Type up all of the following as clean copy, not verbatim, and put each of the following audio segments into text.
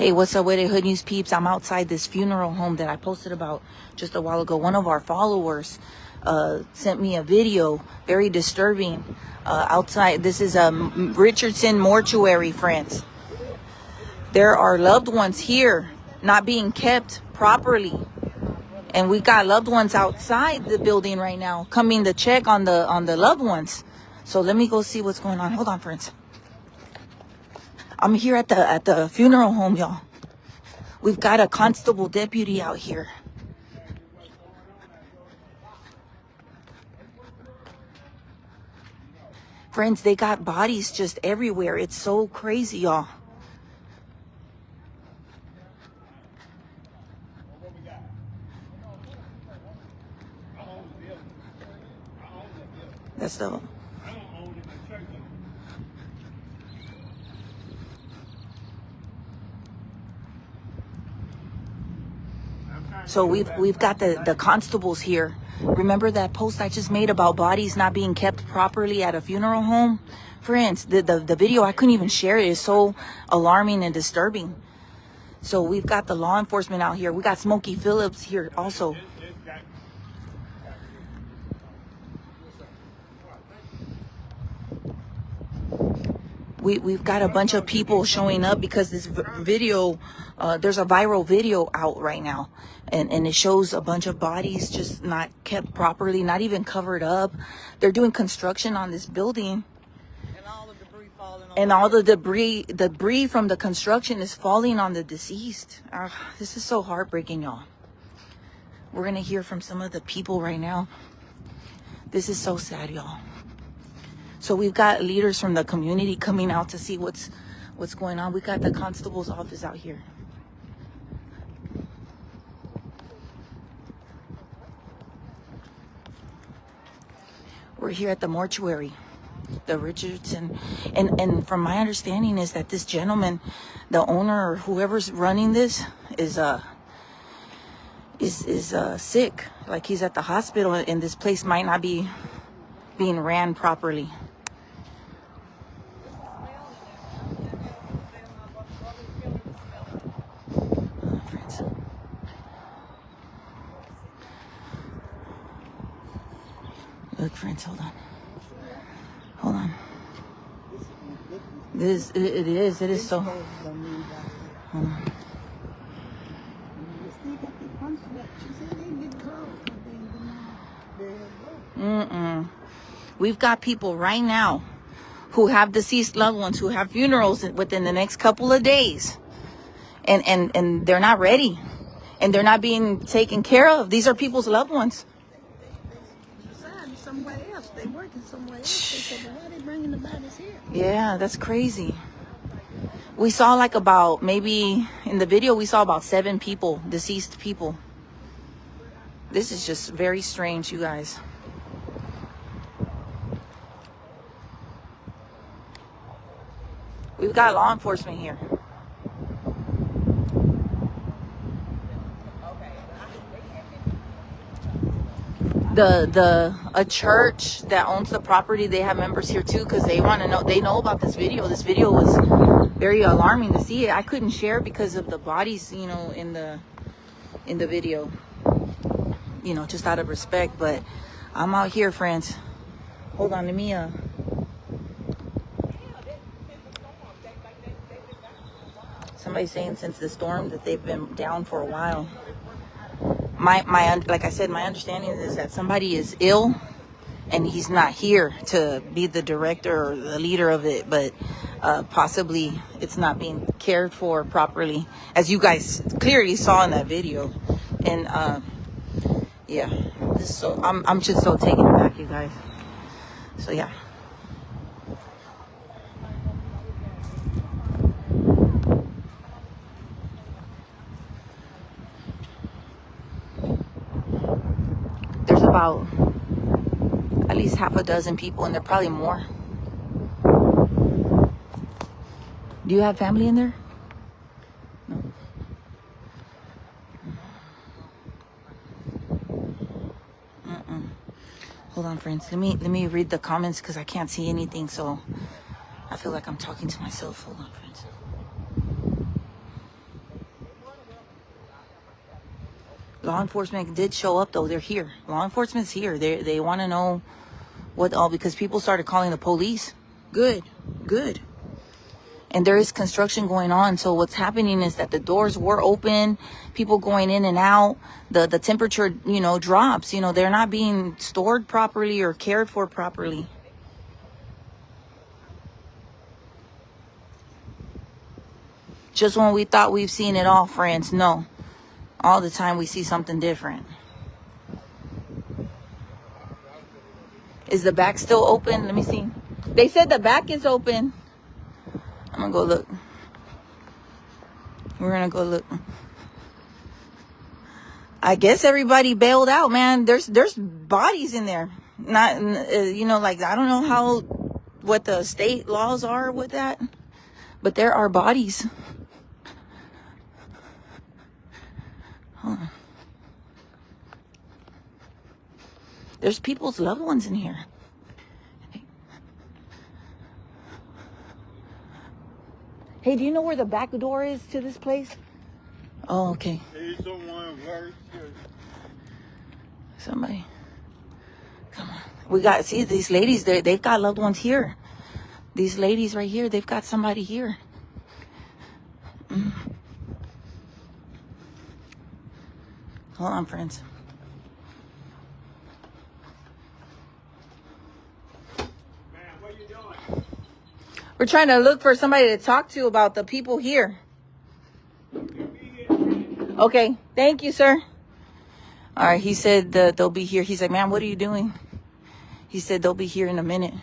Hey, what's up with it, Hood News peeps? I'm outside this funeral home that I posted about just a while ago. One of our followers sent me a video, very disturbing, outside. This is Richardson mortuary, friends. There are loved ones here not being kept properly. And we got loved ones outside the building right now coming to check on the loved ones. So let me go see what's going on. Hold on, friends. I'm here at the funeral home, y'all. We've got a constable deputy out here. Friends, they got bodies just everywhere. It's so crazy, y'all. That's the... So we've got the constables here. Remember that post I just made about bodies not being kept properly at a funeral home? Friends, the video, I couldn't even share it. It's so alarming and disturbing. So we've got the law enforcement out here. We got Smokey Phillips here also. We've got a bunch of people showing up because this video, there's a viral video out right now. And it shows a bunch of bodies just not kept properly, not even covered up. They're doing construction on this building. And all the debris falling on and all the debris from the construction is falling on the deceased. This is so heartbreaking, y'all. We're going to hear from some of the people right now. This is so sad, y'all. So we've got leaders from the community coming out to see what's going on. We got the constable's office out here. We're here at the mortuary, the Richardson, and from my understanding is that this gentleman, the owner or whoever's running this, is sick. Like he's at the hospital, and this place might not be being ran properly. Look, friends, hold on. It is so. Hold on. We've got people right now who have deceased loved ones who have funerals within the next couple of days, and they're not ready, and they're not being taken care of. These are people's loved ones. somewhere else. They working somewhere else. They said, well, why are they bringing the bodies here? Yeah, that's crazy. We saw like about, maybe in the video, we saw about 7 people, deceased people. This is just very strange, you guys. We've got law enforcement here. A church that owns the property, they have members here too, because they want to know, they know about this video. This video was very alarming to see it. I couldn't share because of the bodies, you know, in the video, you know, just out of respect. But I'm out here, friends. Hold on, let me somebody's saying since the storm that they've been down for a while. Like I said, my understanding is that somebody is ill and he's not here to be the director or the leader of it, but possibly it's not being cared for properly, as you guys clearly saw in that video. And yeah, so I'm just so taken aback, you guys. So yeah. There's about at least half a dozen people, and there probably more. Do you have family in there? No. Hold on, friends. Let me read the comments because I can't see anything, so I feel like I'm talking to myself. Hold on, friends. Law enforcement did show up, though. They're here. Law enforcement's here. They want to know what all, because people started calling the police. Good. And there is construction going on. So what's happening is that the doors were open, people going in and out. The temperature, drops. They're not being stored properly or cared for properly. Just when we thought we've seen it all, friends, no. All the time we see something different. Is the back still open? Let me see. They said the back is open. I'm gonna go look. We're gonna go look. I guess everybody bailed out, man. There's bodies in there. Not, like, I don't know what the state laws are with that, but there are bodies. Hold on. There's people's loved ones in here. Hey, do you know where the back door is to this place? Oh, okay. Somebody. Come on. We got, see, these ladies, they've got loved ones here. These ladies right here, they've got somebody here. Hold on, friends. What are you doing? We're trying to look for somebody to talk to about the people here. Okay, thank you, sir. All right, he said that they'll be here. He's like, man, what are you doing? He said they'll be here in a minute.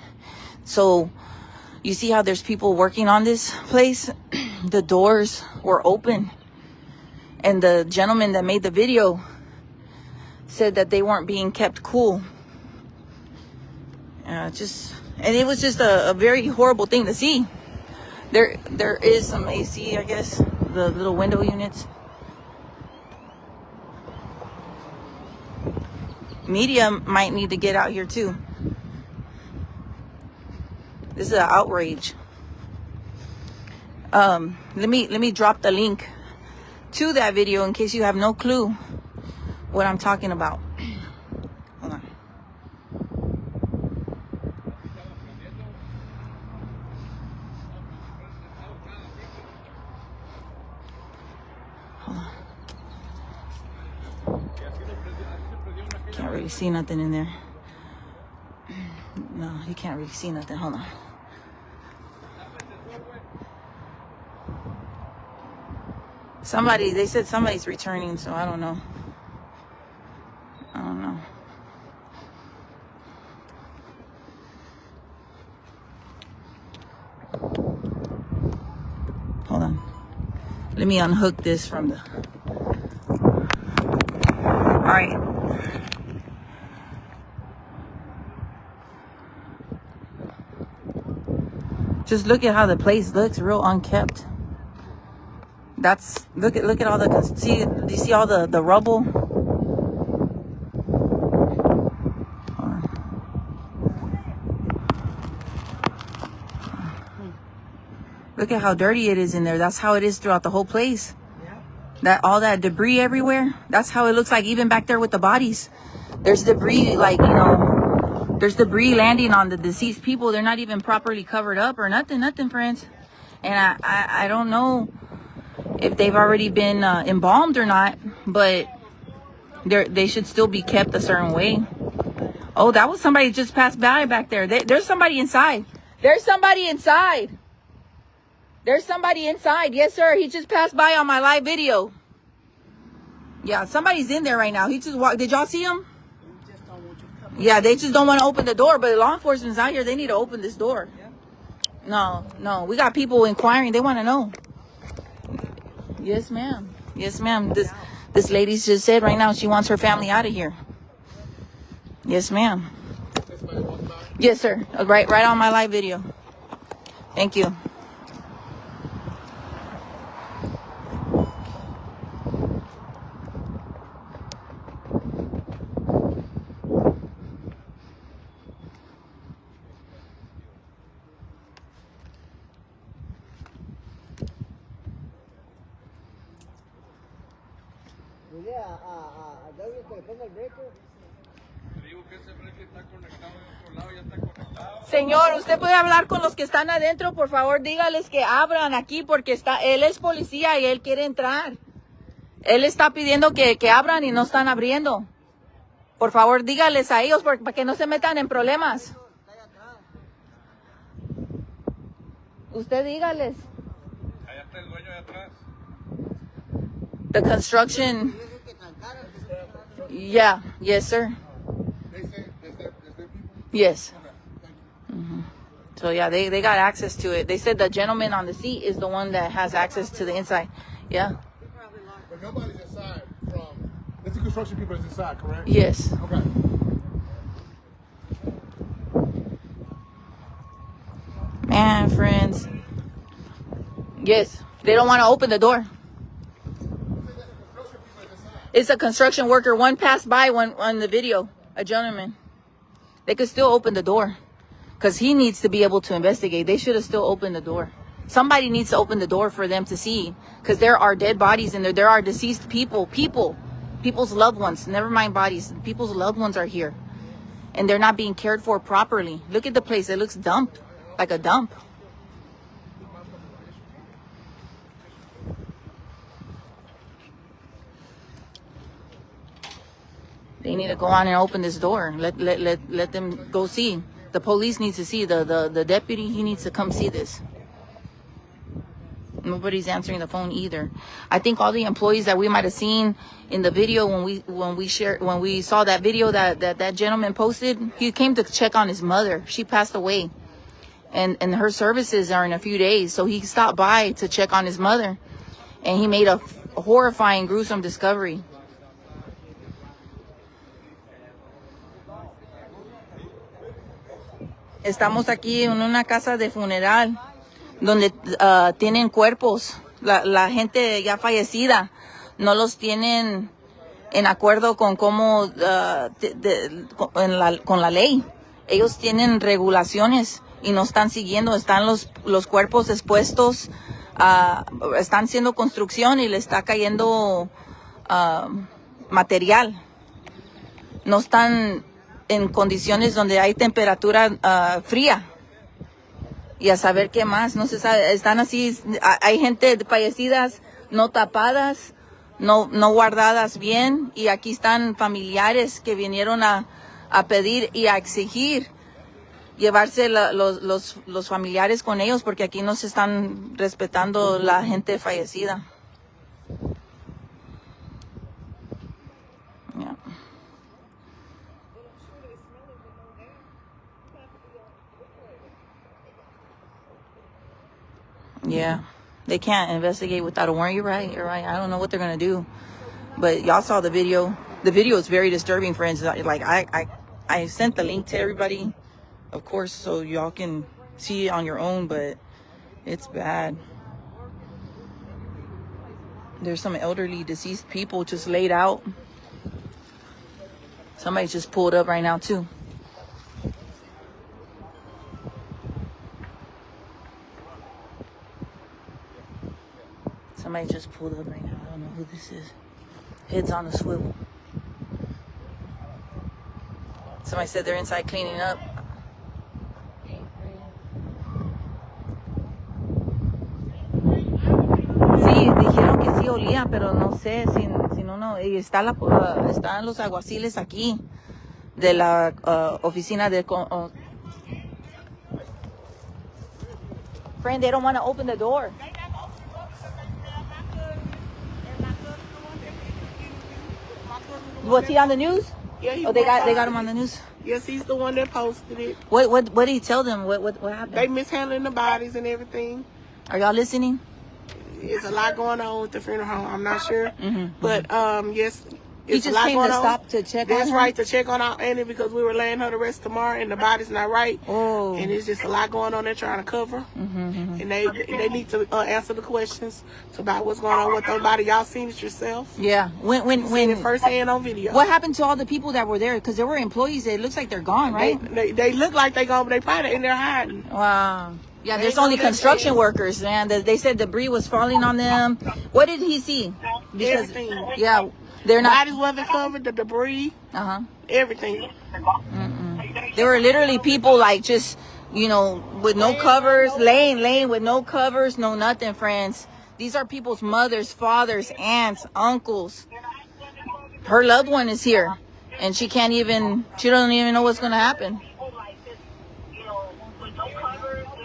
So you see how there's people working on this place? The doors were open. And the gentleman that made the video said that they weren't being kept cool. And it was just a very horrible thing to see. There is some AC, I guess, the little window units. Media might need to get out here too. This is an outrage. Let me drop the link to that video in case you have no clue what I'm talking about. Hold on. Hold on. Can't really see nothing in there. No, you can't really see nothing. Hold on. They said somebody's returning, so I don't know. Hold on. Let me unhook this from the... All right. Just look at how the place looks, real unkept. Look at all the, do you see all the rubble? Look at how dirty it is in there. That's how it is throughout the whole place. All that debris everywhere. That's how it looks like even back there with the bodies. There's debris, there's debris landing on the deceased people. They're not even properly covered up or nothing, friends. And I don't know if they've already been embalmed or not, but they should still be kept a certain way. Oh, that was somebody just passed by back there. There's somebody inside. There's somebody inside. There's somebody inside. Yes, sir. He just passed by on my live video. Yeah, somebody's in there right now. He just walked. Did y'all see him? Yeah, they just don't want to open the door, but law enforcement's out here. They need to open this door. No. We got people inquiring. They want to know. Yes, ma'am. Yes, ma'am. This lady just said right now she wants her family out of here. Yes, ma'am. Yes, sir. Right on my live video. Thank you. Dile a David que le ponga el breaker. Señor, usted puede hablar con los que están adentro, por favor, dígales que abran aquí porque él es policía y él quiere entrar. Él está pidiendo que abran y no están abriendo. Por favor, dígales a ellos para que no se metan en problemas. Usted dígales. Allá está el dueño de atrás. The construction. Yeah, yes, sir. Yes. So yeah, they got access to it. They said the gentleman on the seat is the one that has access to the inside. Yeah. But nobody's inside from... It's the construction people that's inside, correct? Yes. Okay. Man, friends. Yes. They don't want to open the door. It's a construction worker. One passed by on the video. A gentleman. They could still open the door. Because he needs to be able to investigate. They should have still opened the door. Somebody needs to open the door for them to see. Because there are dead bodies in there. There are deceased people. People's loved ones. Never mind bodies. People's loved ones are here. And they're not being cared for properly. Look at the place. It looks dumped. Like a dump. They need to go on and open this door. Let them go see. The police needs to see. The deputy, he needs to come see this. Nobody's answering the phone either. I think all the employees that we might have seen in the video when we saw that video that gentleman posted, he came to check on his mother. She passed away. And her services are in a few days. So he stopped by to check on his mother. And he made a horrifying, gruesome discovery. Estamos aquí en una casa de funeral donde tienen cuerpos. La gente ya fallecida no los tienen en acuerdo con cómo con la ley. Ellos tienen regulaciones y no están siguiendo. Están los cuerpos expuestos. Están haciendo construcción y le está cayendo material. No están en condiciones donde hay temperatura fría. Y a saber qué más, no se sabe, están así, hay gente fallecidas no tapadas, no guardadas bien, y aquí están familiares que vinieron a pedir y a exigir llevarse los familiares con ellos porque aquí no se están respetando la gente fallecida. Yeah. Yeah, they can't investigate without a warrant. You're right. I don't know what they're gonna do, but y'all saw the video. The video is very disturbing, friends. Like I sent the link to everybody, of course, so y'all can see it on your own. But it's bad. There's some elderly deceased people just laid out. Somebody just pulled up right now too. Somebody just pulled up right now. I don't know who this is. Heads on a swivel. Somebody said they're inside cleaning up. Sí, dijeron que sí olía, pero no sé si no. Y están los aguaciles aquí de la oficina de... Friend, they don't want to open the door. Was he on the news? Yeah, he they got him on the news. Yes, he's the one that posted it. What did he tell them? What happened? They mishandling the bodies and everything. Are y'all listening? It's a lot going on with the funeral home. I'm not sure, but yes, He it's a just lot came going to on. stop to check on That's her? right, to check on our Annie because we were laying her to rest tomorrow and the body's not right. Oh. And it's just a lot going on. They're trying to cover, and they need to answer the questions about what's going on with the body. Y'all seen it yourself. Yeah. Seen it firsthand on video. What happened to all the people that were there? Because there were employees. It looks like they're gone, right? They look like they gone, but they probably in there hiding. Wow. Yeah, They there's know only they're construction dead. workers, man. They said debris was falling on them. What did he see? Everything. Yeah. They're not. Bodies wasn't covered, the debris, everything. There were literally people like just, you know, with no covers, laying with no covers, no nothing, friends. These are people's mothers, fathers, aunts, uncles. Her loved one is here, and she don't even know what's going to happen.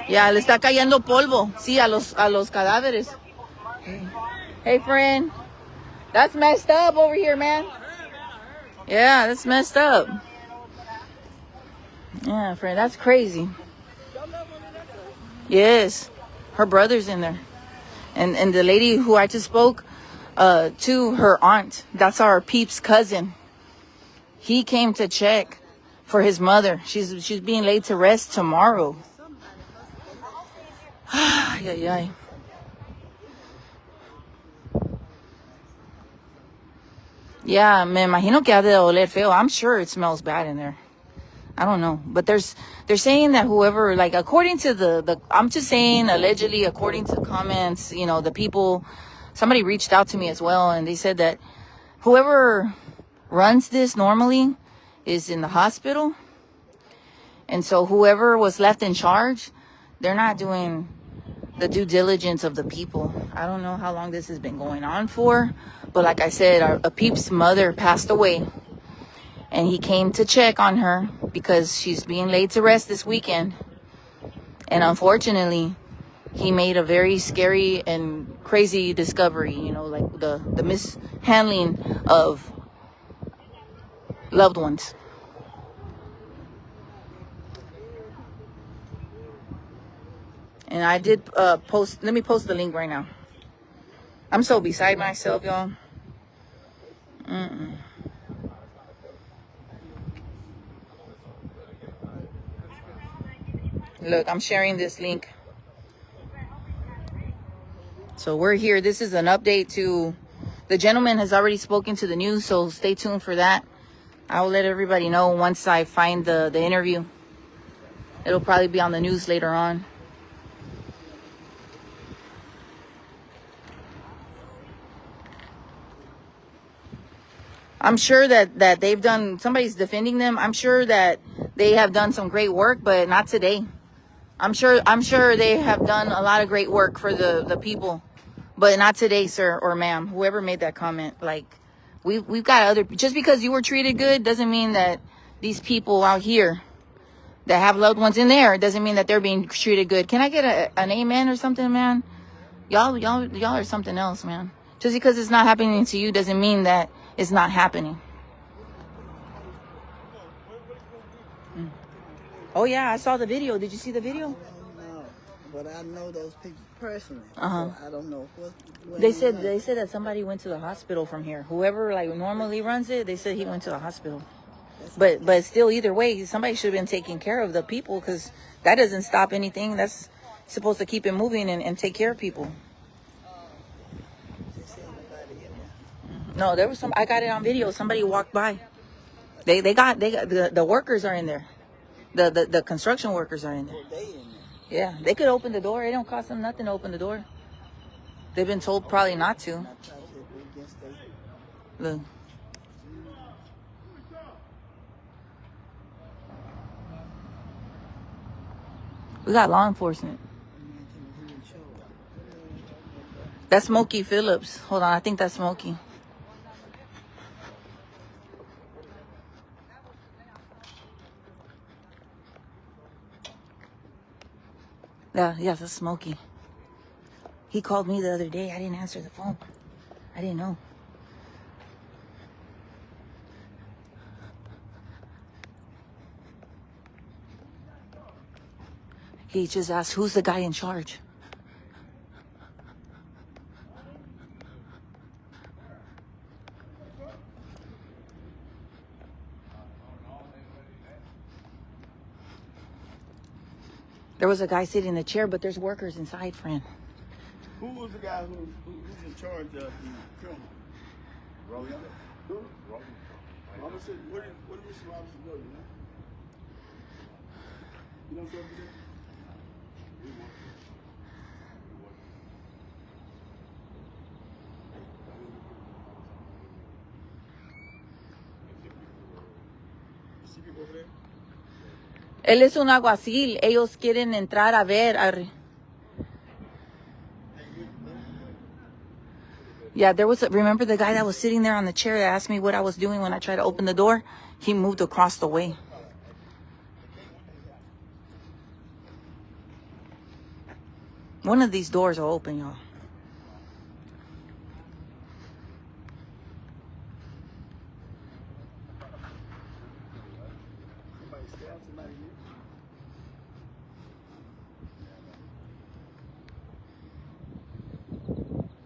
Yeah, le está cayendo polvo. Sí, a los cadáveres. Hey, friend. That's messed up over here, man. Yeah, that's messed up. Yeah, friend, that's crazy. Yes, her brother's in there. And the lady who I just spoke to, her aunt, that's our peep's cousin. He came to check for his mother. She's being laid to rest tomorrow. Ay, ay, ay. Yeah, me imagino que ha de oler feo. I'm sure it smells bad in there. I don't know, but they're saying that whoever, like, according to the I'm just saying allegedly, according to comments, you know, the people, somebody reached out to me as well, and they said that whoever runs this normally is in the hospital, and so whoever was left in charge, they're not doing the due diligence of the people. I don't know how long this has been going on for, but like I said, a peep's mother passed away. And he came to check on her because she's being laid to rest this weekend. And unfortunately, he made a very scary and crazy discovery, you know, like the mishandling of loved ones. And I did post, let me post the link right now. I'm so beside myself, y'all. Look, I'm sharing this link. So we're here. This is an update to... The gentleman has already spoken to the news, so stay tuned for that. I will let everybody know once I find the interview. It'll probably be on the news later on. I'm sure that they've done... Somebody's defending them. I'm sure that they have done some great work, but not today. I'm sure they have done a lot of great work for the people, but not today, sir or ma'am, whoever made that comment. Like, we've got other... Just because you were treated good doesn't mean that these people out here that have loved ones in there doesn't mean that they're being treated good. Can I get an amen or something, man? Y'all are something else, man. Just because it's not happening to you doesn't mean that it's not happening. Oh yeah, I saw the video. Did you see the video? No, but I know those people personally. Uh-huh. So I don't know what. They said that somebody went to the hospital from here. Whoever like normally runs it, they said he went to the hospital. But still, either way, somebody should have been taking care of the people, because that doesn't stop anything. That's supposed to keep it moving and take care of people. No, there was some. I got it on video. Somebody walked by. They got the workers are in there. The construction workers are in there. Yeah, they could open the door. It don't cost them nothing to open the door. They've been told probably not to. Look. We got law enforcement. That's Smokey Phillips. Hold on, I think that's Smokey. Yeah, that's Smokey. He called me the other day. I didn't answer the phone. I didn't know. He just asked, who's the guy in charge? There was a guy sitting in the chair, but there's workers inside, friend. Who was the guy who's in charge of the film? Robinson. Who? Robinson. Where did Mr. Robinson go? You know? You know something? see people over there? Él es un alguacil. Ellos quieren entrar a ver. Yeah, there was. Remember the guy that was sitting there on the chair that asked me what I was doing when I tried to open the door? He moved across the way. One of these doors will open, y'all. Somebody stabbed somebody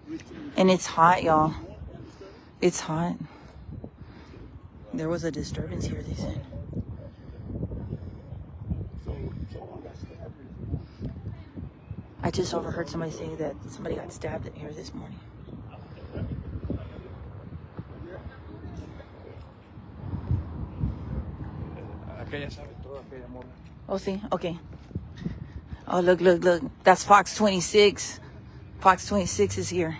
here. And it's hot, y'all. It's hot. There was a disturbance here, they said. I just overheard somebody say that somebody got stabbed in here this morning. Oh, see? Okay. Oh, look, look, look. That's Fox 26. Fox 26 is here.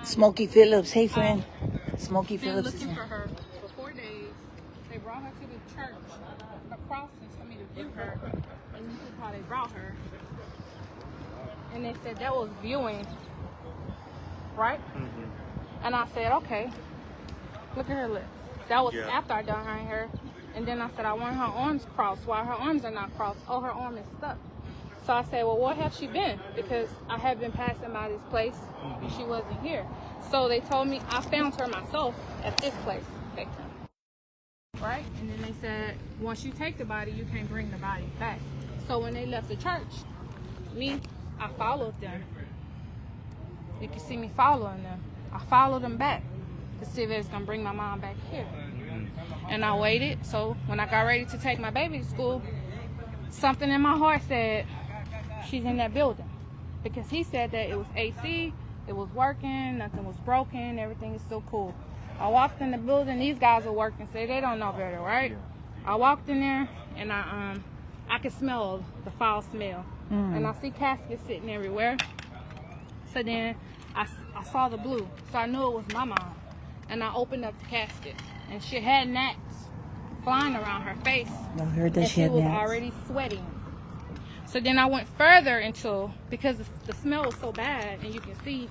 Smokey Phillips. Hey, friend. Smokey Been Phillips is looking here. for her for 4 days. They brought her to the church across and told me to view her. And this is how they brought her. And they said that was viewing, right? And I said, okay. Look at her lips. That was after I done her hair. And then I said, I want her arms crossed. Why her arms are not crossed? Oh, her arm is stuck. So I said, well, where have she been? Because I have been passing by this place and she wasn't here. So they told me, I found her myself at this place. Right? And then they said, once you take the body, you can't bring the body back. So when they left the church, I followed them. You can see me following them. I followed them back to see if it's going to bring my mom back here. And I waited. So when I got ready to take my baby to school, something in my heart said, she's in that building. Because he said that it was AC, it was working, nothing was broken, everything is still cool. I walked in the building, these guys are working, so they don't know better, right? I walked in there and I could smell the foul smell. And I see caskets sitting everywhere. So then I saw the blue, so I knew it was my mom. And I opened up the casket, and she had gnats flying around her face. I heard that and she was already sweating. So then I went further into, because the smell was so bad, and you can see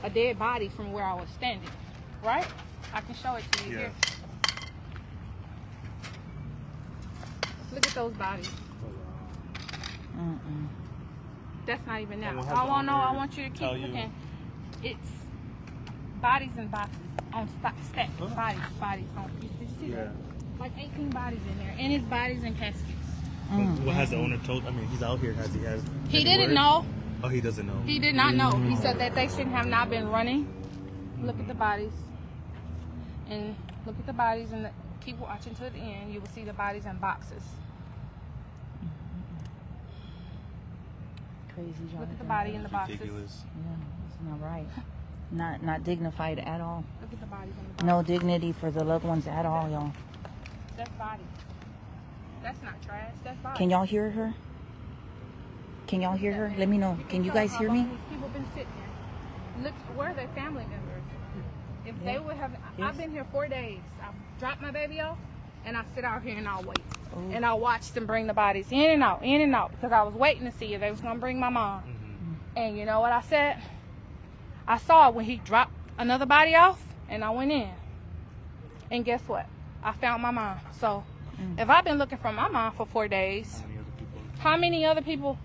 a dead body from where I was standing, right? I can show it to you here. Look at those bodies. That's not even that. I won't know. I want you to keep looking. It's bodies in boxes on stack. Bodies on. You see that? Like 18 bodies in there, and it's bodies in caskets. What has the owner told? I mean, he's out here. He didn't know. Oh, he doesn't know. He did not know. He said that they shouldn't have not been running. Look at the bodies, and look at the bodies, and keep watching to the end. You will see the bodies in boxes. Crazy, Jonathan. Look at the body in the boxes. Ridiculous. Yeah, it's not right. Not dignified at all. Look at the bodies in the boxes. No dignity for the loved ones at all, y'all. That's body. That's not trash. That's body. Can y'all hear her? Can y'all hear her? Let me know. Can you guys hear me? These people been sitting there. Look, where are their family members? If they would have, I've been here 4 days. I dropped my baby off, and I sit out here and I'll wait. And I'll watch them bring the bodies in and out, because I was waiting to see if they was gonna bring my mom. And you know what I said? I saw it when he dropped another body off, and I went in. And guess what? I found my mom. So if I've been looking for my mom for 4 days, how many other people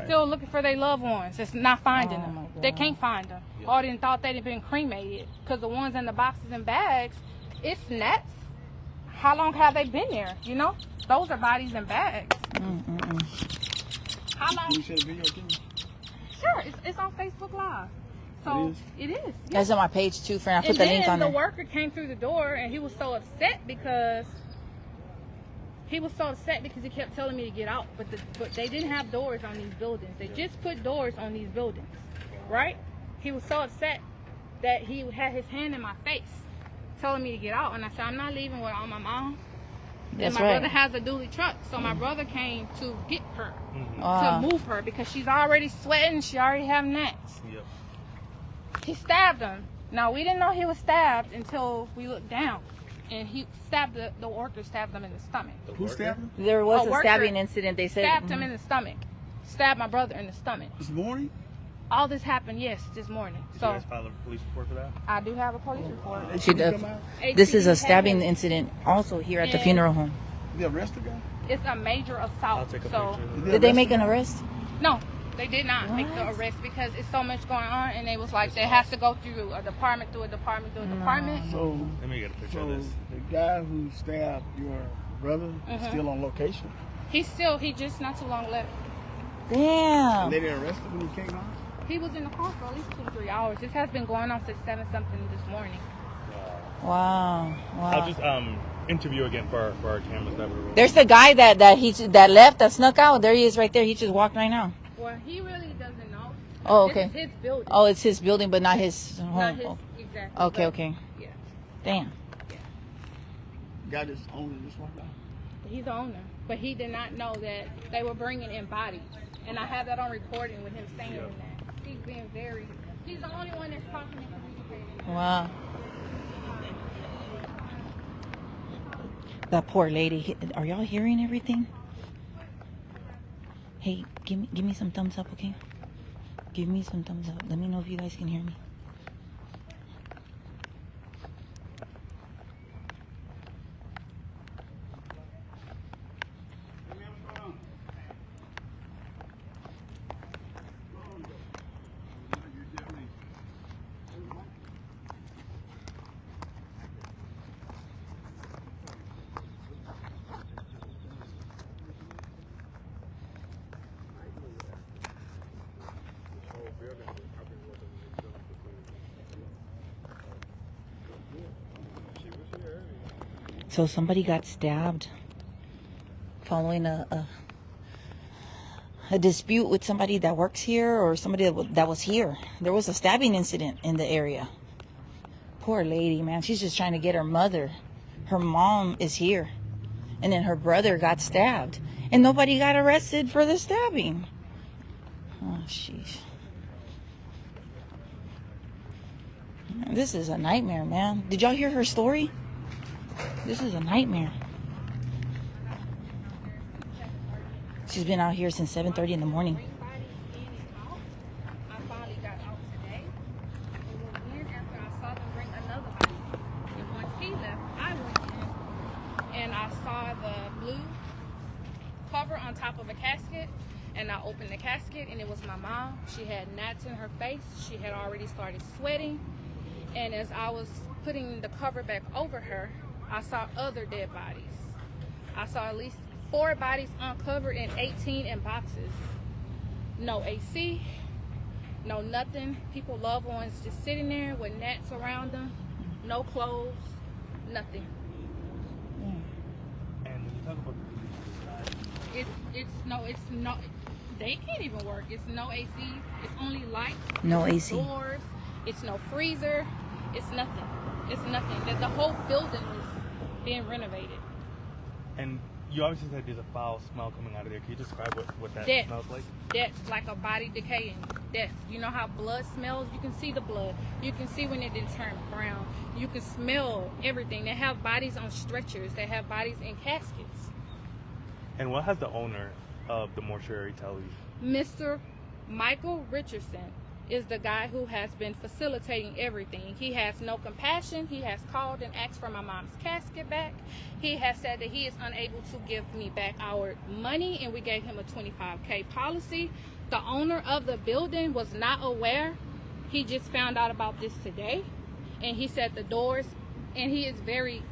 still looking for their loved ones? It's not finding them. They can't find them. Or they thought they'd been cremated, because the ones in the boxes and bags, it's gnats. How long have they been there? You know, those are bodies in bags. How long? Can you share the video again? Sure, it's on Facebook Live. So it is. That's on my page too, friend. I put And the link then on the there. worker came through the door, and he was so upset because he kept telling me to get out. But they didn't have doors on these buildings. They just put doors on these buildings, right? He was so upset that he had his hand in my face, telling me to get out, and I said, I'm not leaving without my mom. That's and my right. brother has a dually truck, so my brother came to get her, Wow. to move her, because she's already sweating, she already have gnats. Yep. He stabbed him. Now, we didn't know he was stabbed until we looked down, and he stabbed, the worker stabbed him in the stomach. Who stabbed him? There was A a worker stabbing incident. They said Stabbed him in the stomach. Stabbed my brother in the stomach. This morning? All this happened, yes, this morning. Did So you guys file a police report for that? I do have a police report. She does. Come out? This is a HPD stabbing has- incident also here at the And- funeral home. They arrested the guy? It's a major I'll assault. take a So picture of it. Did they make an arrest? no, they did not make the What? arrest because it's so much going on, and they was like they has to go through a department, department. So, Let me get a picture so of this. the guy who stabbed your brother is still on location? He just not too long left. Damn. And they didn't arrest him when he came out? He was in the car for at least 2 to 3 hours. This has been going on since 7-something this morning. Wow. I'll just interview again for our cameras that we were. There's the guy that left, that snuck out. There he is right there. He just walked right now. Well, he really doesn't know. Oh, This okay. is his building. Oh, it's his building, but not his home. Not his, Oh. exactly. Okay, but- okay. Yeah. Damn. The guy just owned this one guy? He's the owner, but he did not know that they were bringing in bodies, and I have that on recording with him saying that. He's being he's the only one that's talking and communicating. Wow. That poor lady. Are y'all hearing everything? Hey, give me some thumbs up, okay? Give me some thumbs up. Let me know if you guys can hear me. So somebody got stabbed following a dispute with somebody that works here or somebody that was here. There was a stabbing incident in the area. Poor lady, man. She's just trying to get her mother. Her mom is here. And then her brother got stabbed. And nobody got arrested for the stabbing. Oh, sheesh. This is a nightmare, man. Did y'all hear her story? This is a nightmare. She's been out here since 7:30 in the morning. I finally got out today. And went in after I saw them bring another body. And once he left, I went in and I saw the blue cover on top of a casket. And I opened the casket and it was my mom. She had gnats in her face. She had already started sweating. And as I was putting the cover back over her, I saw other dead bodies. I saw at least 4 bodies uncovered and 18 in boxes. No AC, no nothing. People, loved ones just sitting there with gnats around them. No clothes, nothing. And when you talk about It's no, they can't even work. It's no AC, it's only lights. No it's AC. Doors, it's no freezer, it's nothing. It's nothing. The whole building was being renovated. and you obviously said there's a foul smell coming out of there. Can you describe what that Death. smells like? Death, like a body decaying. Death. You know how blood smells? You can see the blood. You can see when it didn't turn brown. You can smell everything. They have bodies on stretchers. They have bodies in caskets. And what has the owner of the mortuary tell you? Mr. Michael Richardson is the guy who has been facilitating everything. He has no compassion. He has called and asked for my mom's casket back. He has said that he is unable to give me back our money, and we gave him a $25K policy. The owner of the building was not aware. He just found out about this today, and he said the doors, and he is very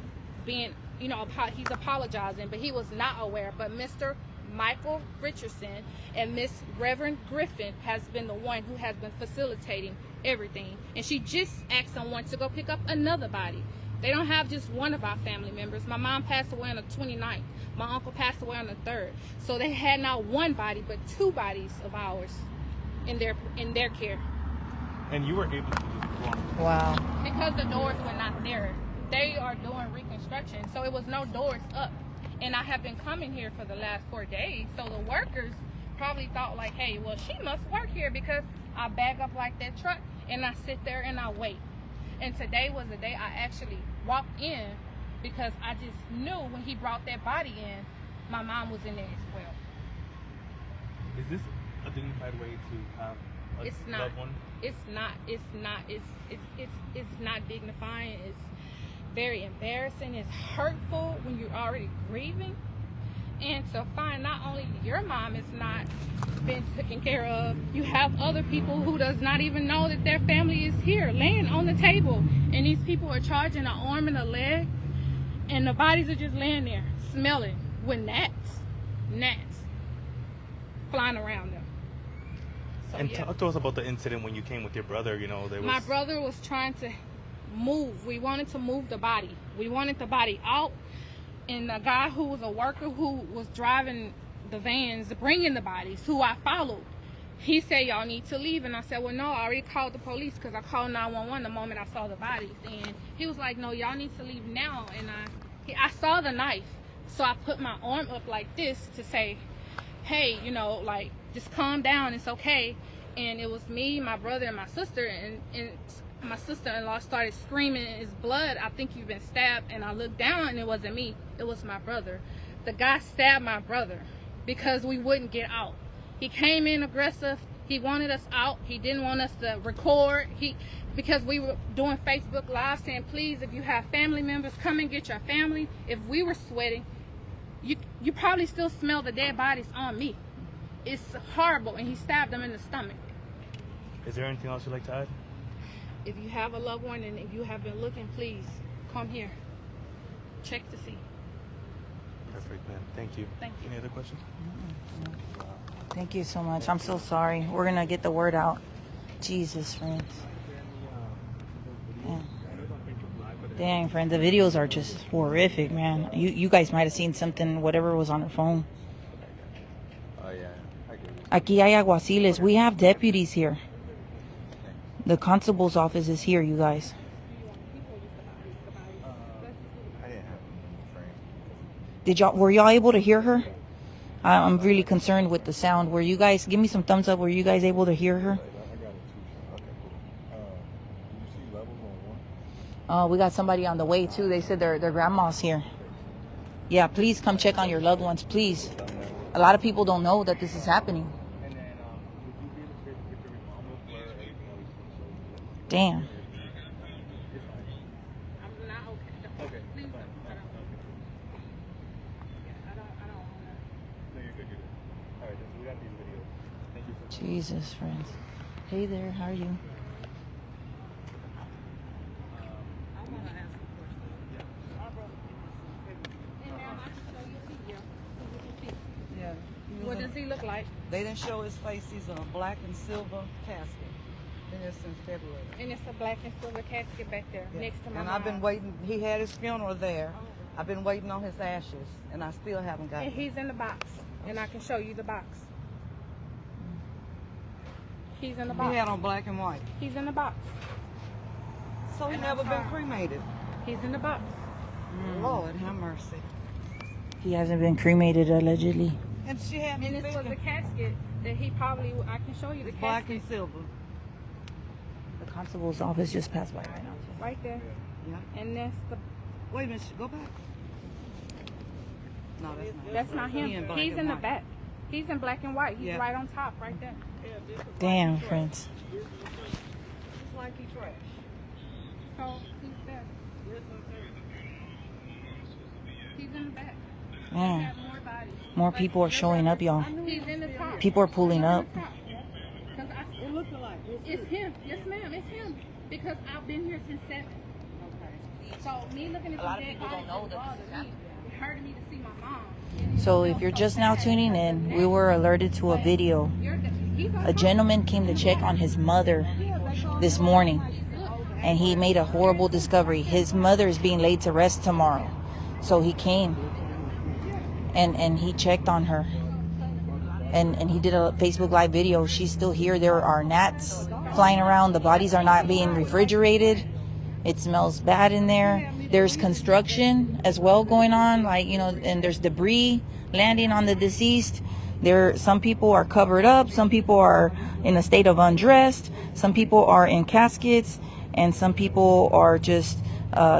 being, he's apologizing, but he was not aware. But Mr. Michael Richardson and Miss Reverend Griffin has been the one who has been facilitating everything. And she just asked someone to go pick up another body. They don't have just one of our family members. My mom passed away on the 29th. My uncle passed away on the 3rd. So they had not one body, but 2 bodies of ours in their care. And you were able to just go on. Wow. Because the doors were not there. they are doing reconstruction, so it was no doors up. And I have been coming here for the last 4 days, so the workers probably thought like, hey, well, she must work here because I back up like that truck and I sit there and I wait. And today was the day I actually walked in because I just knew when he brought that body in, my mom was in there as well. Is this a dignified way to have a It's not. loved one? It's not. It's not. It's not dignifying. It's very embarrassing. It's hurtful when you're already grieving. And to find not only your mom is not been taken care of, you have other people who does not even know that their family is here, laying on the table. And these people are charging an arm and a leg, and the bodies are just laying there, smelling with gnats flying around them. So, And yeah. talk to us about the incident when you came with your brother. You know, there was... My brother was trying to move. We wanted to move the body. We wanted the body out. And the guy who was a worker who was driving the vans, bringing the bodies, who I followed, he said, y'all need to leave. And I said, well, no, I already called the police because I called 911 the moment I saw the bodies. And he was like, no, y'all need to leave now. And I saw the knife. So I put my arm up like this to say, hey, you know, like, just calm down. It's okay. And it was me, my brother, and my sister. And my sister-in-law started screaming, it's blood. I think you've been stabbed. And I looked down, and it wasn't me. It was my brother. The guy stabbed my brother because we wouldn't get out. He came in aggressive. He wanted us out. He didn't want us to record. Because we were doing Facebook Live saying, please, if you have family members, come and get your family. If we were sweating, you probably still smell the dead bodies on me. It's horrible. And he stabbed them in the stomach. Is there anything else you'd like to add? If you have a loved one and if you have been looking, please come here. Check to see. Perfect, man. Thank you. Thank you. Any other questions? Thank you so much. I'm so sorry. We're going to get the word out. Jesus, friends. Yeah. Dang, friend. The videos are just horrific, man. You guys might have seen something, whatever was on her phone. Oh, yeah. I get it. Aquí hay alguaciles. We have deputies here. The constable's office is here, you guys. I didn't have a frame. Were y'all able to hear her? I'm really concerned with the sound. Were you guys, give me some thumbs up, were you guys able to hear her? I got it too. Okay, cool. Do you see levels on one? We got somebody on the way too. They said their grandma's here. Yeah, please come check on your loved ones, please. A lot of people don't know that this is happening. And then, would you be able to get your mom up or anything else? Damn. I'm not okay. Okay, Please fine. don't. I don't want that. No, you're good, you're good. All right, we got these videos. Thank you so much. Jesus, friends. Hey there, how are you? Yeah. What does he look like? They didn't show his face. He's a black and silver casket. Been there since February. And it's a black and silver casket back there Yeah. next to my And mom. I've been waiting. He had his funeral there. I've been waiting on his ashes, and I still haven't got And it. he's in the box. And I can show you the box. He's in the box. He had on black and white. He's in the box. So he And never I'm been sorry. cremated. He's in the box. Lord have mercy. He hasn't been cremated, allegedly. And she had me And this was the thinking casket that he probably, I can show you the black casket. and silver. The constable's office just passed by right now. Too. Right there. Yeah. And that's the, Wait a minute. Go back. No, that's not He in him. black He's and in the white. back. He's in black and white. He's Yeah. right on top, right there. Damn, friends. It's like he trash. So he's there. He's in the back. We Man, have more bodies. more people are showing up, y'all. He's in the top. People are pulling up. Because It looked alike. it's him. Yes, ma'am. It's him. Because I've been here since 7. So me looking at A lot the of dead people don't bodies know it that this is bothered me. It hurted me to see my mom. So if you're just now tuning in, we were alerted to a video. A gentleman came to check on his mother this morning, and he made a horrible discovery. His mother is being laid to rest tomorrow. So he came and he checked on her. And he did a Facebook Live video. She's still here. There are gnats flying around. The bodies are not being refrigerated. It smells bad in there. There's construction as well going on, like, you know, and there's debris landing on the deceased. Some people are covered up. Some people are in a state of undressed. Some people are in caskets, and some people are just,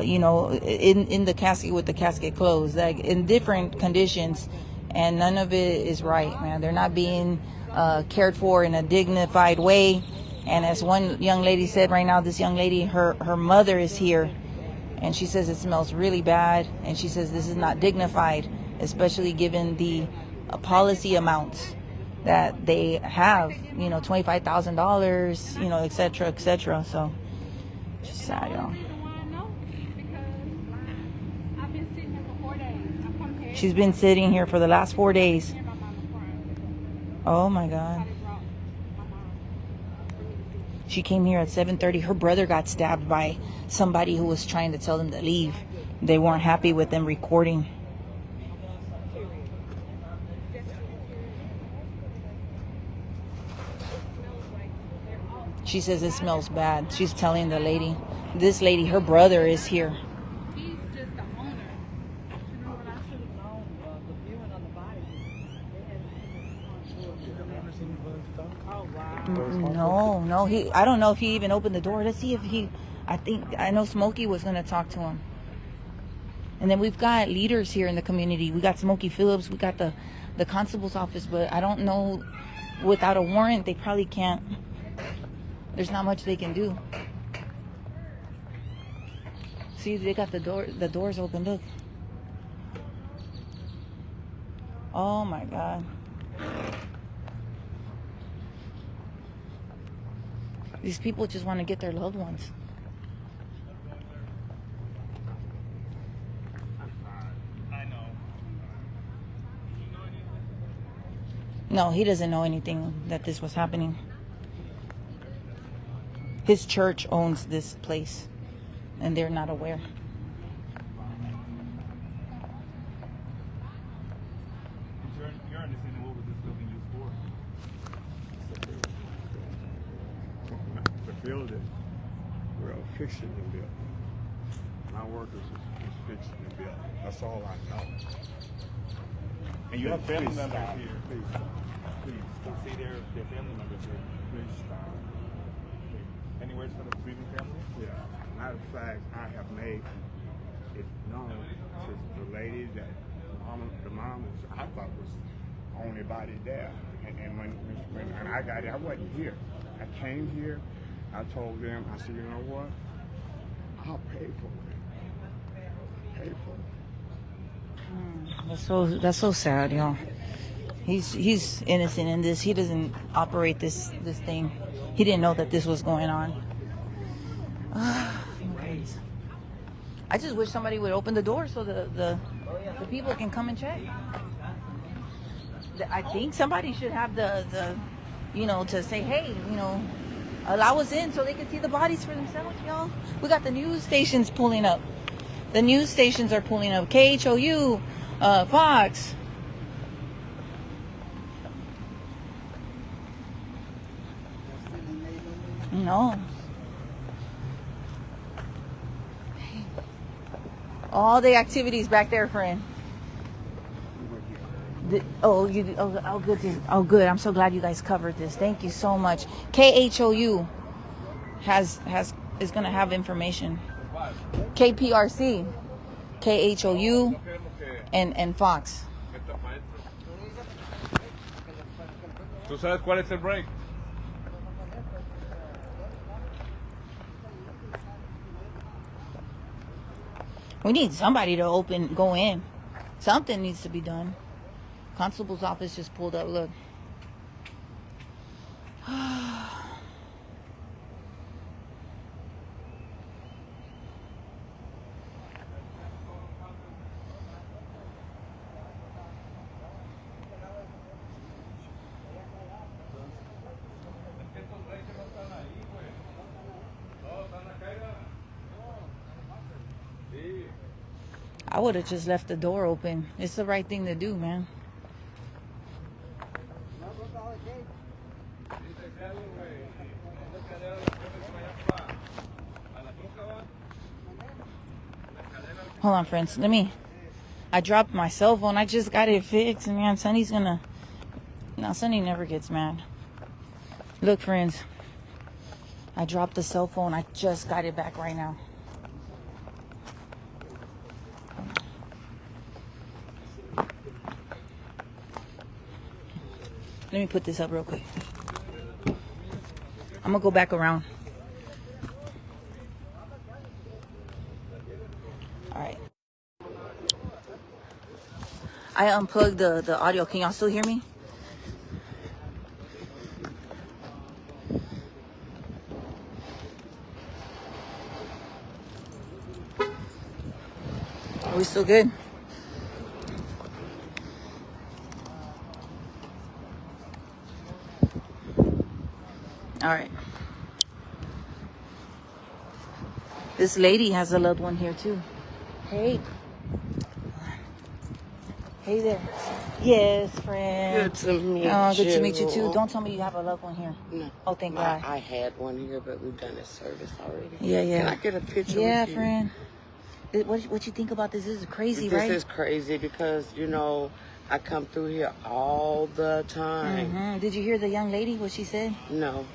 you know, in the casket with the casket closed, like in different conditions. And none of it is right, man. They're not being cared for in a dignified way. And as one young lady said right now, this young lady, her mother is here, and she says it smells really bad, and she says this is not dignified, especially given the policy amounts that they have, you know, $25,000, you know, et cetera, et cetera. So it's just sad, y'all. She's been sitting here for the last 4 days. Oh my God. She came here at 7:30. Her brother got stabbed by somebody who was trying to tell them to leave. They weren't happy with them recording. She says it smells bad. She's telling the lady, this lady, her brother is here. He's just the owner. You know what I should have known? The viewing of the body. Oh, wow. No, I don't know if he even opened the door. Let's see if I know Smokey was going to talk to him. And then we've got leaders here in the community. We got Smokey Phillips. We got the constable's office. But I don't know, without a warrant, they probably can't. There's not much they can do. See, they got the doors open. Look. Oh my God. These people just want to get their loved ones. I know. No, he doesn't know anything that this was happening. His church owns this place, and they're not aware. You're understanding what was this building used for? The building, we're fixing the building. My workers is fixing the building. That's all I know. And you have family Please members stop. here. Please stop. Please Don't stop. say they're family members here. Please stop. Any words for the grieving family? Yeah. Matter of fact, I have made it known to the lady that the mom was, I thought was the only body there. And when I got it, I wasn't here. I came here. I told them, I said, you know what? I'll pay for it. Pay for it. That's so sad, y'all. He's innocent in this. He doesn't operate this thing. He didn't know that this was going on. I just wish somebody would open the door so the people can come and check. I think somebody should have the you know, to say, hey, you know, allow us in so they can see the bodies for themselves, y'all. We got the news stations pulling up. The news stations are pulling up. KHOU, Fox. No. All the activities back there, friend. Good. I'm so glad you guys covered this. Thank you so much. KHOU is gonna have information. KPRC, KHOU, and Fox. ¿Tú sabes cuál es el break? We need somebody to go in. Something needs to be done. Constable's office just pulled up. Look. I would have just left the door open. It's the right thing to do, man. Hold on, friends. I dropped my cell phone. I just got it fixed. And man, Sonny's gonna... No, Sonny never gets mad. Look, friends. I dropped the cell phone. I just got it back right now. Let me put this up real quick. I'm gonna go back around. All right. I unplugged the audio. Can y'all still hear me? Are we still good? All right. This lady has a loved one here too. Hey. Hey there. Yes, friend. Good to meet you. Oh, good to meet you too. Don't tell me you have a loved one here. No. Oh, thank God. I had one here, but we've done a service already. Yeah, yeah. Can I get a picture Yeah, with you? friend. What you think about this? This is crazy, This right? is crazy because, you know, I come through here all the time. Mm-hmm. Did you hear the young lady, what she said? No.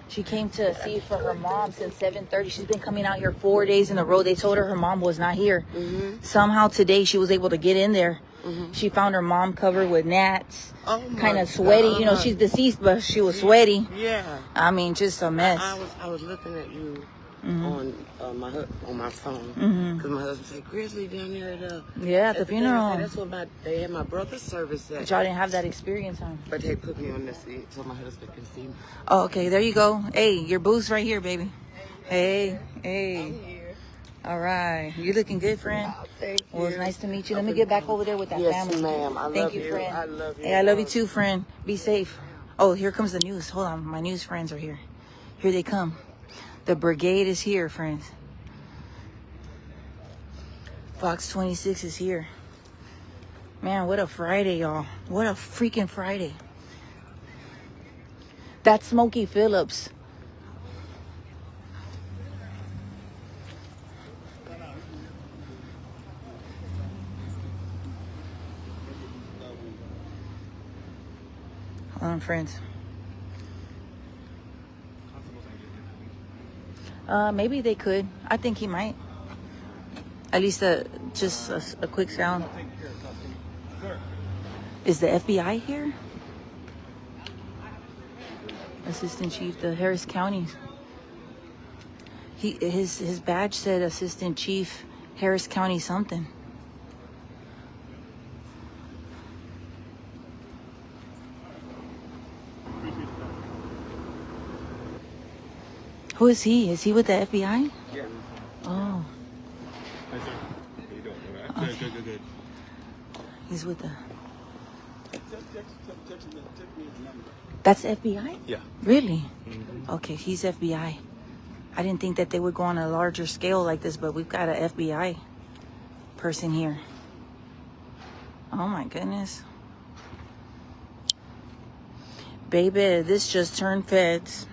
She came to see for her mom since 7:30. She's been coming out here 4 days in a row. They told her mom was not here. Mm-hmm. Somehow today she was able to get in there. Mm-hmm. She found her mom covered with gnats. Oh my Kind of sweaty. God. You know, she's deceased, but she was sweaty. Yeah. I mean, just a mess. I was looking at you Mm-hmm. on my phone Mhm. because my husband said Grizzly down there at Yeah, at the thing." I funeral. said, that's what they had my brother's service at. But y'all didn't have that experience, huh? But they put me on this seat so my husband can see me. Oh, okay. There you go. Hey, your booth's right here, baby. Hey, hey. I'm here. All right. You looking good, friend? Thank you. Well, it's nice to meet you. Let me get back over there with that Yes, family. ma'am. I Thank love you, you. friend. I love you. Hey, I love you too, friend. Be safe. Oh, here comes the news. Hold on. My news friends are here. Here they come. The brigade is here, friends. Fox 26 is here. Man, what a Friday, y'all. What a freaking Friday. That's Smokey Phillips. Hold on, friends. Maybe they could. I think he might. At least just a quick sound. Is the FBI here? Assistant Chief, the Harris County. His badge said Assistant Chief, Harris County something. Who is he? Is he with the FBI? Yeah. Oh. Hi, sir. How you doing? All right. Okay. Good. He's with the... That's FBI? Yeah. Really? Mm-hmm. Okay, he's FBI. I didn't think that they would go on a larger scale like this, but we've got an FBI person here. Oh my goodness. Baby, this just turned feds.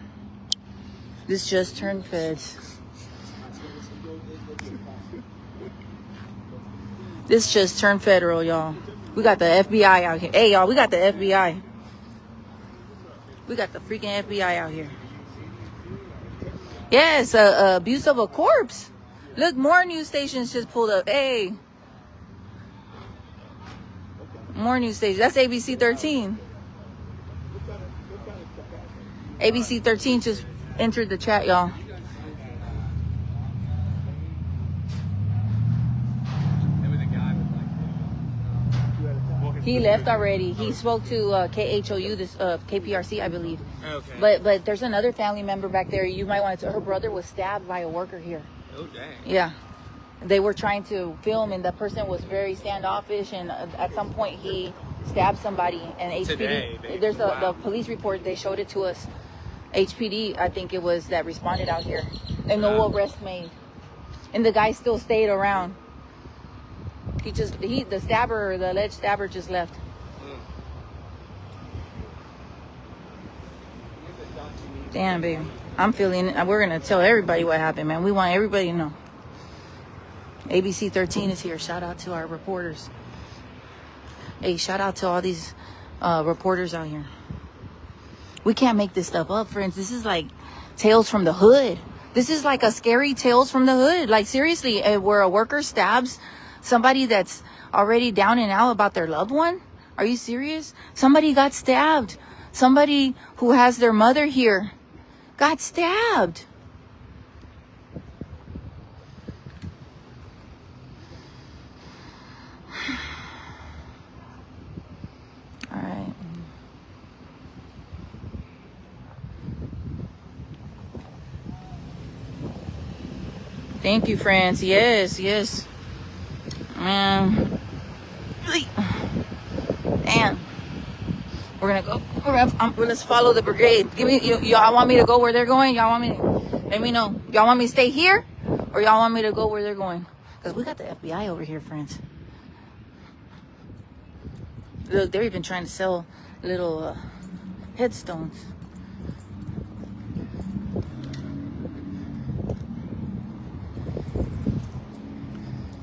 This just turned feds. This just turned federal, y'all. We got the FBI out here. Hey, y'all, we got the FBI. We got the freaking FBI out here. Yes, abuse of a corpse. Look, more news stations just pulled up. Hey. More news stations. That's ABC 13. ABC 13 just entered the chat, y'all. He left already. He spoke to KHOU, this KPRC, I believe. Okay. But there's another family member back there. You might want to. Her brother was stabbed by a worker here. Oh, dang. Yeah, they were trying to film, and the person was very standoffish. And at some point, he stabbed somebody. And HPD. Today, baby. There's Wow. the police report. They showed it to us. HPD, I think it was, that responded out here, and no arrest made. And the guy still stayed around. The stabber, the alleged stabber, just left. Damn, baby. I'm feeling it. We're going to tell everybody what happened, man. We want everybody to know. ABC 13 is here. Shout out to our reporters. Hey, shout out to all these reporters out here. We can't make this stuff up, friends. This is like Tales from the Hood. This is like a scary Tales from the Hood. Like, seriously, where a worker stabs somebody that's already down and out about their loved one. Are you serious? Somebody got stabbed. Somebody who has their mother here got stabbed. All right. Thank you, friends. Yes, yes. Man. Damn. We're gonna go. Let's follow the brigade. Give me. Y'all want me to go where they're going? Y'all want me? Let me know. Y'all want me to stay here, or y'all want me to go where they're going? Cause we got the FBI over here, friends. Look, they're even trying to sell little headstones.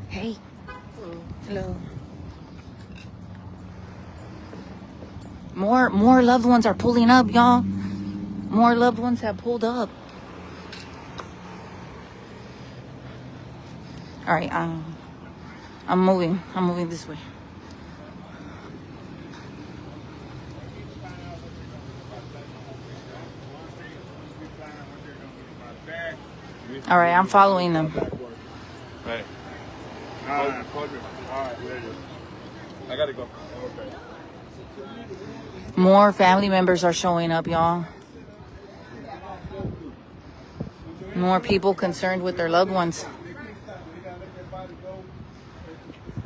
Hey. Hello. More loved ones are pulling up, y'all. More loved ones have pulled up. All right, I'm moving. I'm moving this way. All right, I'm following them. Right. Call me. All right, there you go. I gotta go. Okay. More family members are showing up, y'all. More people concerned with their loved ones.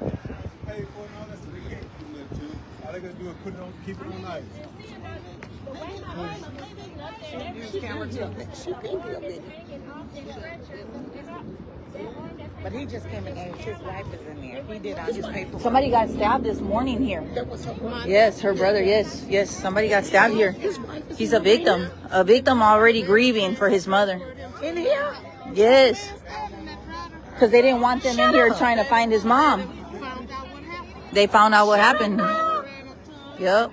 All they gonna do is put it on, keep it on ice. But he just came in and his wife is in there. He did all his paperwork. Somebody got stabbed this morning here. Yes, her brother. Yes, yes. Somebody got stabbed here. He's a victim. A victim already grieving for his mother. In here? Yes. Because they didn't want them in here trying to find his mom. They found out what happened. Yep.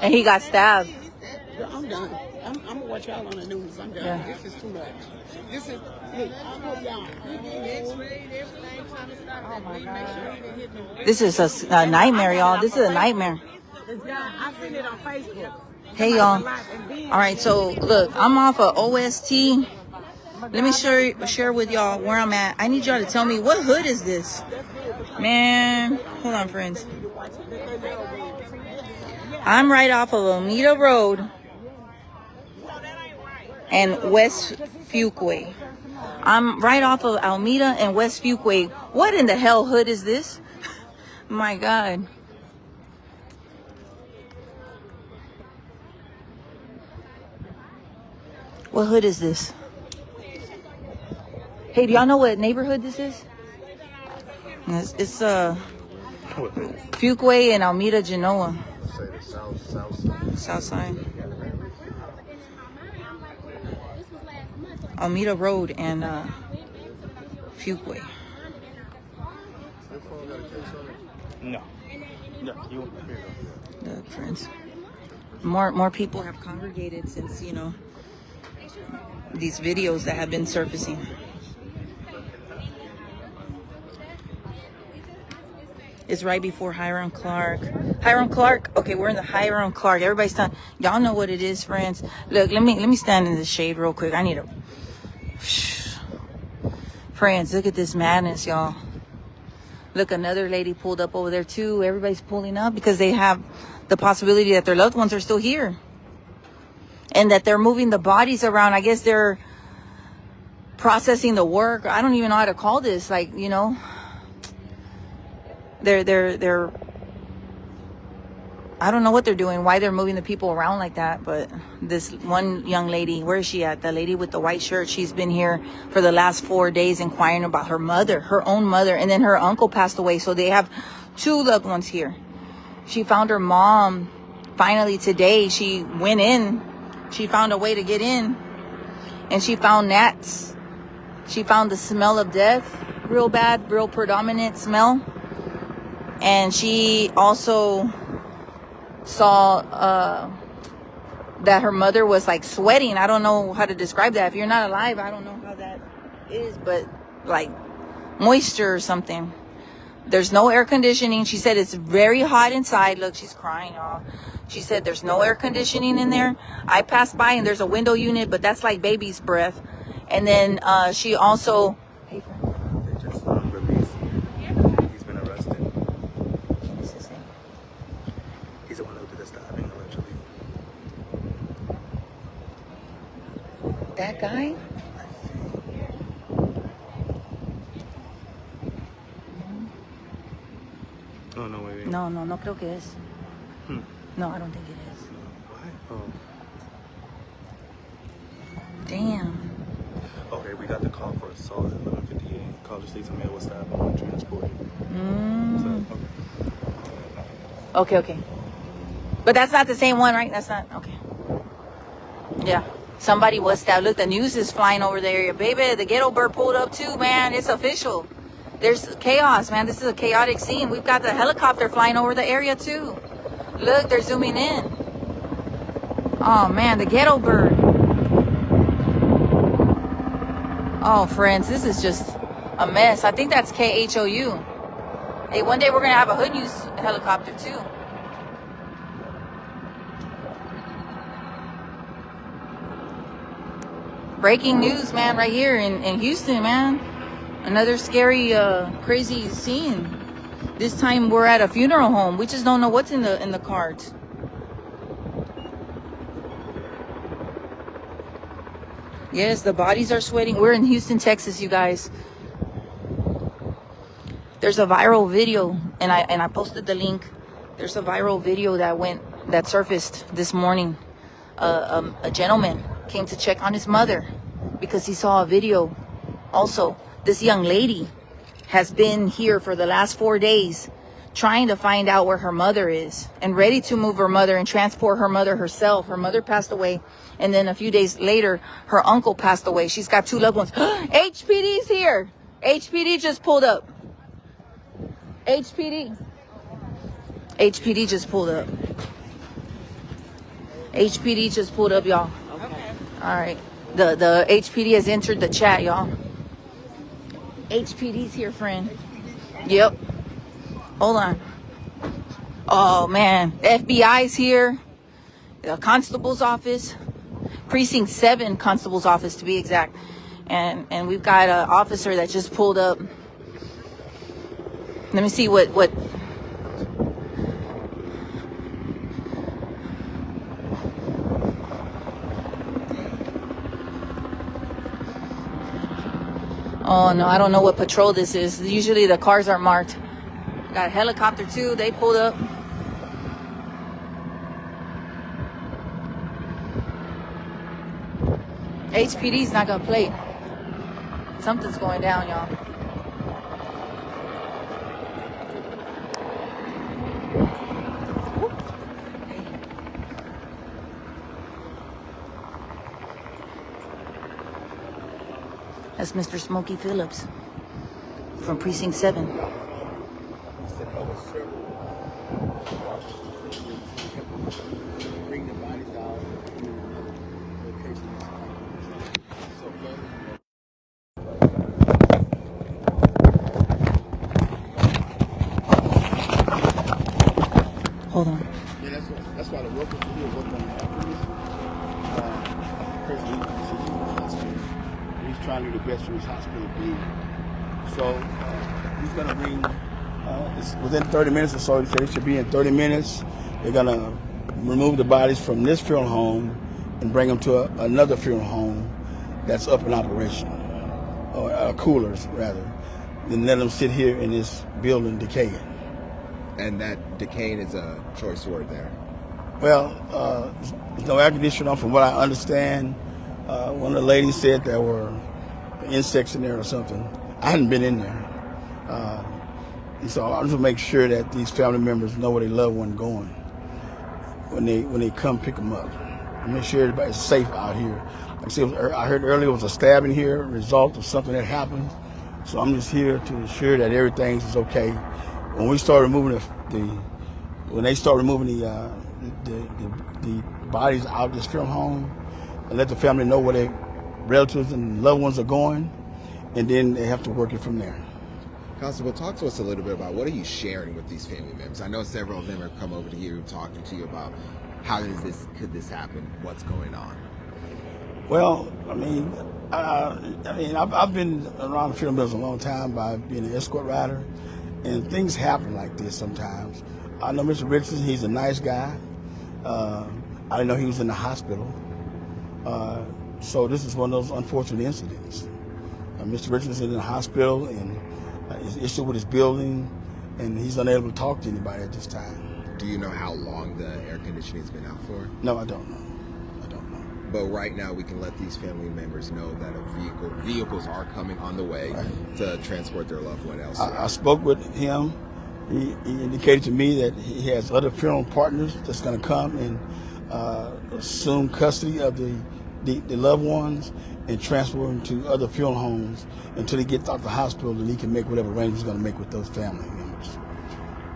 And he got stabbed. I'm done. I'm gonna watch y'all on the news. I'm done. Yeah. This is too much. This is. Hey, I'm going down. Oh my God. This is a nightmare, y'all. This is a nightmare. I seen it on Facebook. Hey, y'all. All right, so look, I'm off of OST. Let me share with y'all where I'm at. I need y'all to tell me, what hood is this? Man, hold on, friends. I'm right off of Alameda Road and West Fuquay. I'm right off of Alameda and West Fuquay. What in the hell hood is this? My God. What hood is this? Hey, do y'all know what neighborhood this is? It's Fuquay and Alameda, Genoa. Say the south South side. Alameda Road and Fuquay. No. No, you. Look, friends. More people have congregated since, you know, these videos that have been surfacing. It's right before Hiram Clark. Hiram Clark. Okay, we're in the Hiram Clark. Everybody's done. Y'all know what it is, friends. Look, let me stand in the shade real quick. I need a. Friends, look at this madness, y'all. Look, another lady pulled up over there too. Everybody's pulling up because they have the possibility that their loved ones are still here, and that they're moving the bodies around. I guess they're processing the work. I don't even know how to call this. Like, you know. They're I don't know what they're doing, why they're moving the people around like that. But this one young lady, where is she at? The lady with the white shirt, she's been here for the last 4 days inquiring about her mother, her own mother. And then her uncle passed away. So they have 2 loved ones here. She found her mom finally today. She went in. She found a way to get in. And she found gnats. She found the smell of death. real bad, real predominant smell. And she also saw that her mother was like sweating. I don't know how to describe that. If you're not alive, I don't know how that is, but like moisture or something. There's no air conditioning. She said it's very hot inside. Look, she's crying, y'all. She said there's no air conditioning in there. I passed by and there's a window unit, but that's like baby's breath. And then she also... They just released him. He's been arrested. What's his name? He's the one who did the stabbing, allegedly. That guy? Oh, no, wait. No creo que es. Hmm. No, I don't think it is. What? Oh. Damn. Okay, we got the call for assault at 11:58. College states a male was stabbed and transported. So, Okay. But that's not the same one, right? That's not... Okay. Yeah. Somebody was stabbed. Look, the news is flying over the area. Baby, the ghetto bird pulled up too, man. It's official. There's chaos, man. This is a chaotic scene. We've got the helicopter flying over the area too. Look, they're zooming in. Oh, man, the ghetto bird. Oh, friends, this is just a mess. I think that's KHOU. Hey, one day we're going to have a hood news helicopter too. Breaking news, man, right here in Houston, man. Another scary, crazy scene. This time we're at a funeral home. We just don't know what's in the cards. Yes, the bodies are sweating. We're in Houston, Texas, you guys. There's a viral video, and I posted the link. There's a viral video that surfaced this morning. A gentleman came to check on his mother because he saw a video. Also, this young lady has been here for the last 4 days trying to find out where her mother is and ready to move her mother and transport her mother herself. Her mother passed away, and then a few days later, her uncle passed away. She's got 2 loved ones. HPD's here. HPD just pulled up. HPD just pulled up. HPD just pulled up, y'all. Okay. All right. The HPD has entered the chat, y'all. HPD's here, friend. Yep. Hold on. Oh, man. FBI's here. The constable's office. Precinct 7 constable's office, to be exact. And we've got an officer that just pulled up. Let me see what Oh no, I don't know what patrol this is. Usually the cars are marked. Got a helicopter too. They pulled up. HPD's not gonna play. Something's going down, y'all. That's Mr. Smokey Phillips from Precinct 7. Hold on. Yeah, that's why the workers are here working on the hospital. He's trying to do the best for his hospital being. So he's going to bring, it's within 30 minutes or so, he said it should be in 30 minutes. They're going to remove the bodies from this funeral home and bring them to another funeral home that's up in operation, or coolers rather, and let them sit here in this building decaying. And that decaying is a choice word there. Well, there's no air conditioner on from what I understand. One of the ladies said there were insects in there or something. I hadn't been in there. And so I just want to make sure that these family members know where their loved one going when they come pick them up. And make sure everybody's safe out here. Like I said, I heard earlier it was a stabbing here, a result of something that happened. So I'm just here to ensure that everything is okay. When we start removing when they start removing the bodies out of this funeral home, and let the family know where their relatives and loved ones are going, and then they have to work it from there. Constable, talk to us a little bit about what are you sharing with these family members? I know several of them have come over to you talking to you about how could this happen? What's going on? Well, I've been around the funeral business a long time by being an escort rider, and things happen like this sometimes. I know Mr. Richardson, he's a nice guy. I didn't know he was in the hospital. So this is one of those unfortunate incidents. Mr. Richardson's in the hospital, and his issue with his building, and he's unable to talk to anybody at this time. Do you know how long the air conditioning's been out for? No, I don't know. But right now, we can let these family members know that vehicles are coming on the way to transport their loved one elsewhere. I spoke with him. He indicated to me that he has other funeral partners that's going to come and assume custody of the loved ones and transfer them to other funeral homes until he gets out the hospital, and he can make whatever arrangements he's going to make with those family members.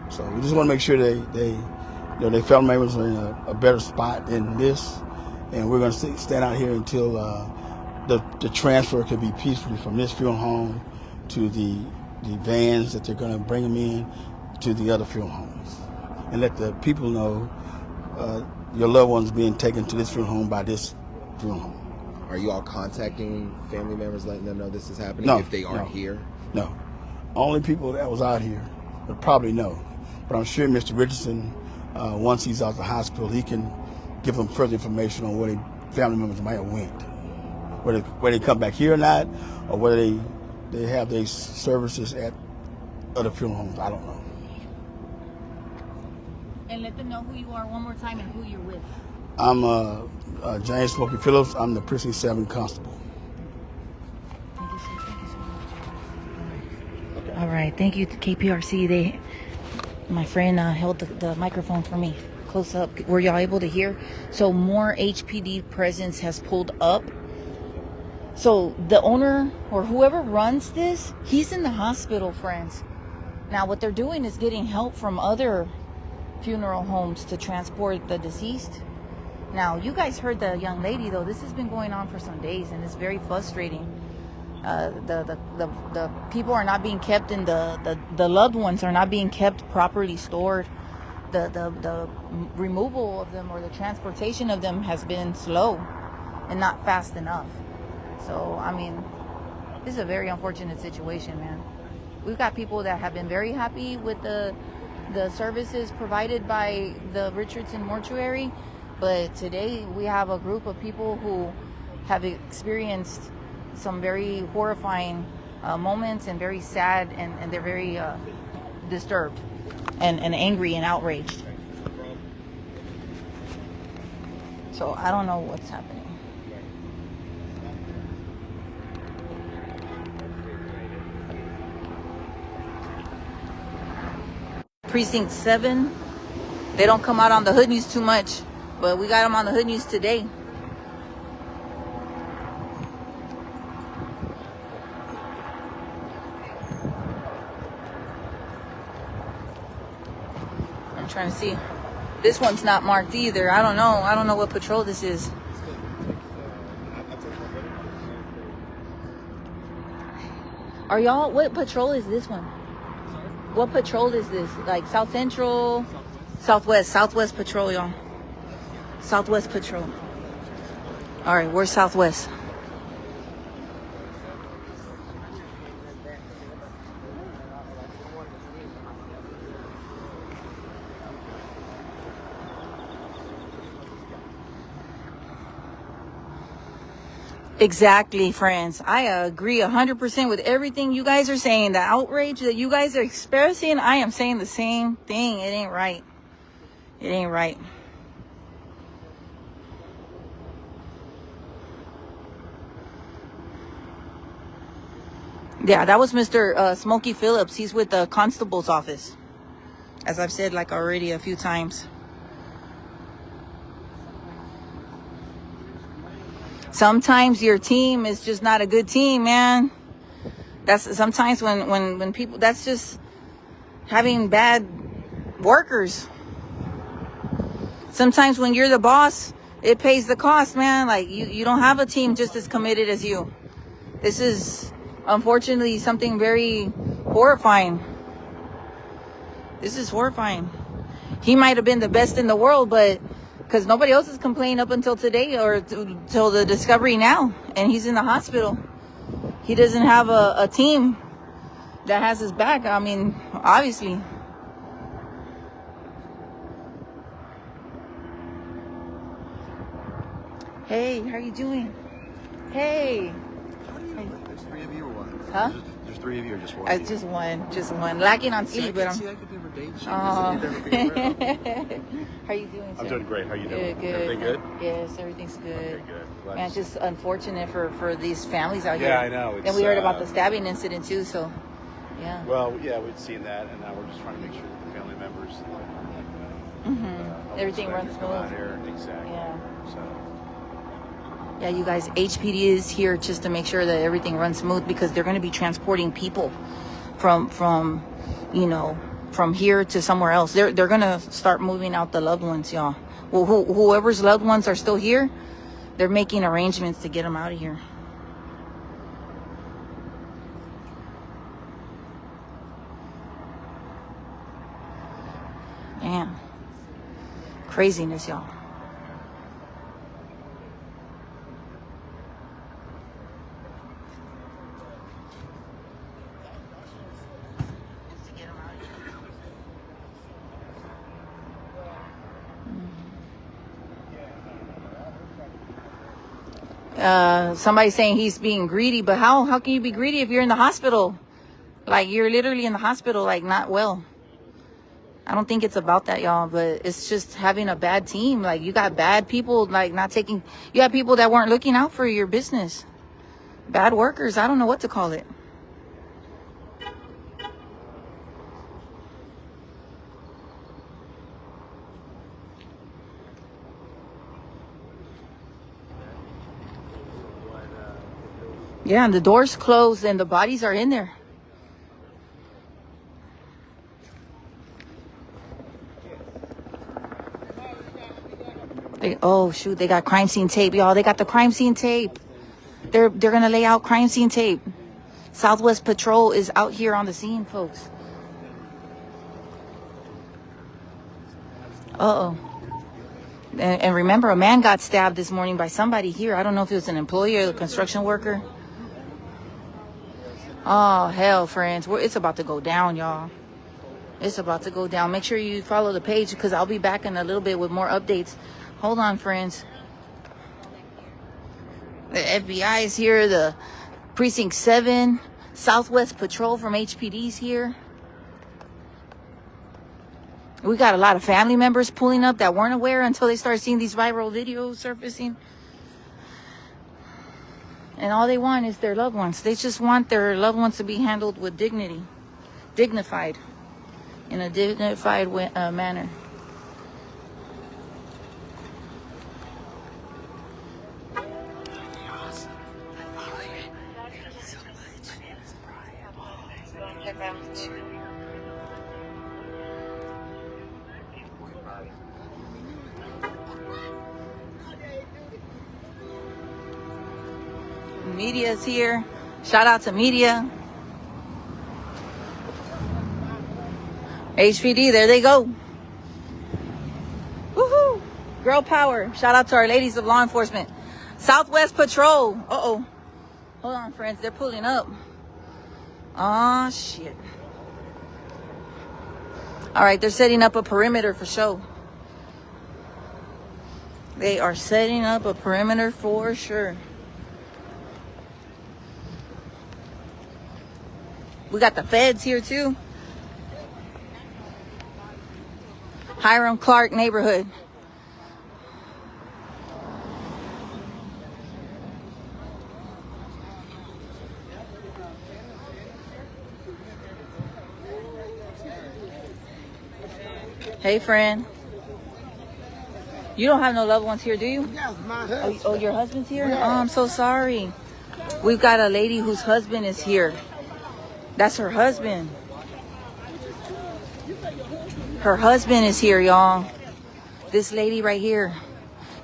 So we just want to make sure their family members are in a better spot than this, and we're going to stand out here until the transfer can be peacefully from this funeral home to the vans that they're going to bring them in to the other funeral homes, and let the people know your loved ones being taken to this funeral home by this funeral home. Are you all contacting family members, letting them know this is happening if they aren't here? No. Only people that was out here would probably know. But I'm sure Mr. Richardson, once he's out the hospital, he can give them further information on where their family members might have went. Whether they come back here or not, or whether they have their services at other funeral homes. I don't know. And let them know who you are one more time and who you're with. I'm James Smokey Phillips. I'm the Precinct 7 Constable. Thank you, sir. Thank you so much. All right. Thank you to KPRC. My friend held the microphone for me close up. Were y'all able to hear? So more HPD presence has pulled up. So the owner or whoever runs this, he's in the hospital, friends. Now what they're doing is getting help from other funeral homes to transport the deceased. Now, you guys heard the young lady, though. This has been going on for some days, and it's very frustrating. The people are not being kept in the loved ones are not being kept properly stored. The removal of them or the transportation of them has been slow and not fast enough. So, I mean, this is a very unfortunate situation, man. We've got people that have been very happy with the services provided by the Richardson mortuary. But today we have a group of people who have experienced some very horrifying moments and very sad, and they're very disturbed and angry and outraged. So I don't know what's happening. Precinct 7, they don't come out on the hood news too much. But we got them on the hood news today. I'm trying to see. This one's not marked either. I don't know. I don't know what patrol this is. Are y'all, what patrol is this one? What patrol is this? Like South Central? Southwest Patrol, y'all. Southwest Patrol. All right, we're Southwest. Exactly, friends. I agree 100% with everything you guys are saying. The outrage that you guys are expressing, I am saying the same thing. It ain't right. It ain't right. Yeah, that was Mr. Smokey Phillips. He's with the constable's office. As I've said like already a few times. Sometimes your team is just not a good team, man. That's sometimes when people, that's just having bad workers. Sometimes when you're the boss, it pays the cost, man. Like you don't have a team just as committed as you. This is unfortunately something very horrifying. This is horrifying. He might have been the best in the world, but because nobody else is complaining up until today or till the discovery now, and he's in the hospital. He doesn't have a team that has his back. I mean, obviously. Hey, how are you doing? Hey. There's 3 of you or what? Huh? There's 3 of you or just 1? Just one. Lacking on sleep, but I'm. See, I could never date you. Oh. You'd never be around. How you doing, sir? I'm doing great. How you doing? Good. Everything good? Yes, everything's good. Okay, good. Glad Man, to it's just unfortunate for these families out here. Yeah, I know. And we heard about the stabbing incident too, so yeah. Well, yeah, we'd seen that, and now we're just trying to make sure that the family members, Everything runs come out smooth. here. Exactly. Yeah. So. Yeah, you guys, HPD is here just to make sure that everything runs smooth because they're going to be transporting people from you know, from here to somewhere else. They're going to start moving out the loved ones, y'all. Well, whoever's loved ones are still here, they're making arrangements to get them out of here. Damn. Craziness, y'all. Somebody's saying he's being greedy, but how can you be greedy if you're in the hospital? Like, you're literally in the hospital, like, not well. I don't think it's about that, y'all, but it's just having a bad team. Like, you got bad people, like, not taking, you have people that weren't looking out for your business. Bad workers. I don't know what to call it. Yeah, and the door's closed and the bodies are in there. Oh shoot, they got crime scene tape, y'all. They got the crime scene tape. They're gonna lay out crime scene tape. Southwest Patrol is out here on the scene, folks. Uh-oh. And remember, a man got stabbed this morning by somebody here. I don't know if it was an employee or a construction worker. Oh, hell, friends. It's about to go down, y'all. It's about to go down. Make sure you follow the page because I'll be back in a little bit with more updates. Hold on, friends. The FBI is here. The Precinct 7. Southwest Patrol from HPD's here. We got a lot of family members pulling up that weren't aware until they started seeing these viral videos surfacing. And all they want is their loved ones. They just want their loved ones to be handled with dignity. Dignified. In a dignified manner. Media's here. Shout out to media. HPD, there they go. Woohoo! Girl power. Shout out to our ladies of law enforcement. Southwest Patrol. Uh-oh. Hold on, friends. They're pulling up. Oh, shit. All right, they're setting up a perimeter for show. They are setting up a perimeter for sure. We got the feds here too. Hiram Clark neighborhood. Hey, friend. You don't have no loved ones here, do you? Yes, my husband. Oh, your husband's here? Yes. Oh, I'm so sorry. We've got a lady whose husband is here. That's her husband. Her husband is here, y'all. This lady right here,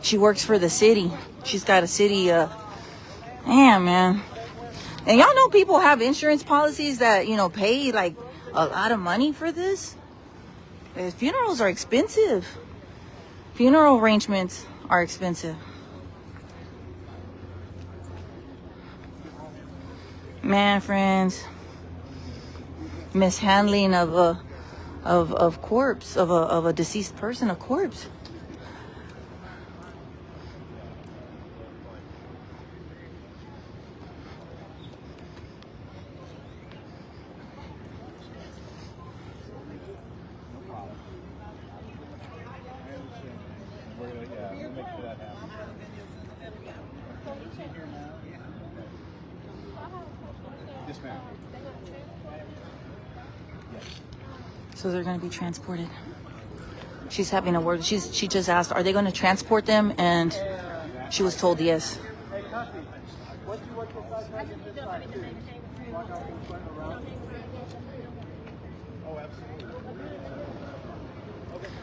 she works for the city. She's got a city, damn, man. And y'all know people have insurance policies that, you know, pay like a lot of money for this. Funerals are expensive. Funeral arrangements are expensive. Man, friends, mishandling of a corpse, of a deceased person, a corpse. Yes, ma'am. So they're going to be transported. She's having a word. She just asked, are they going to transport them? And she was told yes.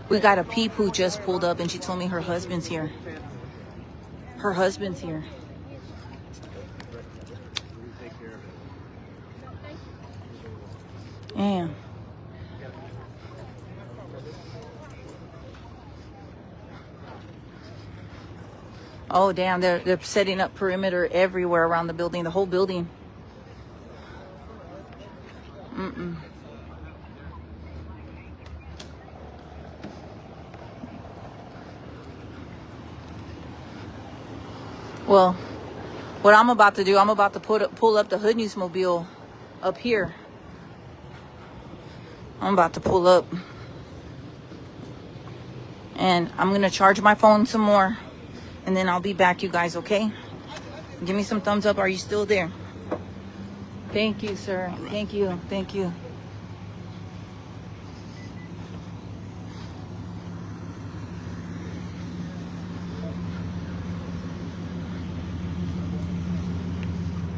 We got a peep who just pulled up and she told me her husband's here. Her husband's here. Damn. Oh, damn. They're setting up perimeter everywhere around the building, the whole building. Well, what I'm about to do, I'm about to pull up the Hood News Mobile up here. I'm about to pull up. And I'm going to charge my phone some more. And then I'll be back, you guys, okay? Give me some thumbs up. Are you still there? Thank you, sir. Right. Thank you. Thank you.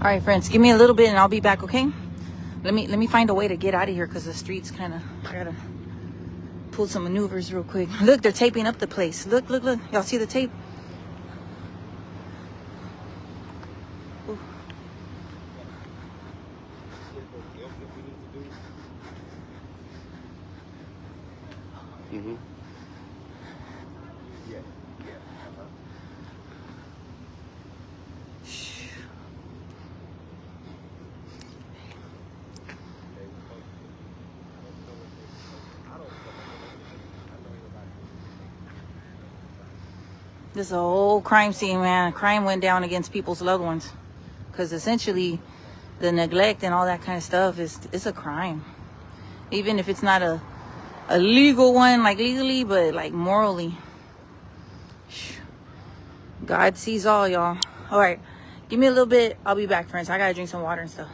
All right, friends. Give me a little bit and I'll be back, okay? Let me find a way to get out of here because the street's kind of... I got to pull some maneuvers real quick. Look, they're taping up the place. Look, look, look. Y'all see the tape? This is a whole crime scene, man. Crime went down against people's loved ones. Because essentially, the neglect and all that kind of stuff is a crime. Even if it's not a legal one, like legally, but like morally. God sees all, y'all. All right. Give me a little bit. I'll be back, friends. I got to drink some water and stuff.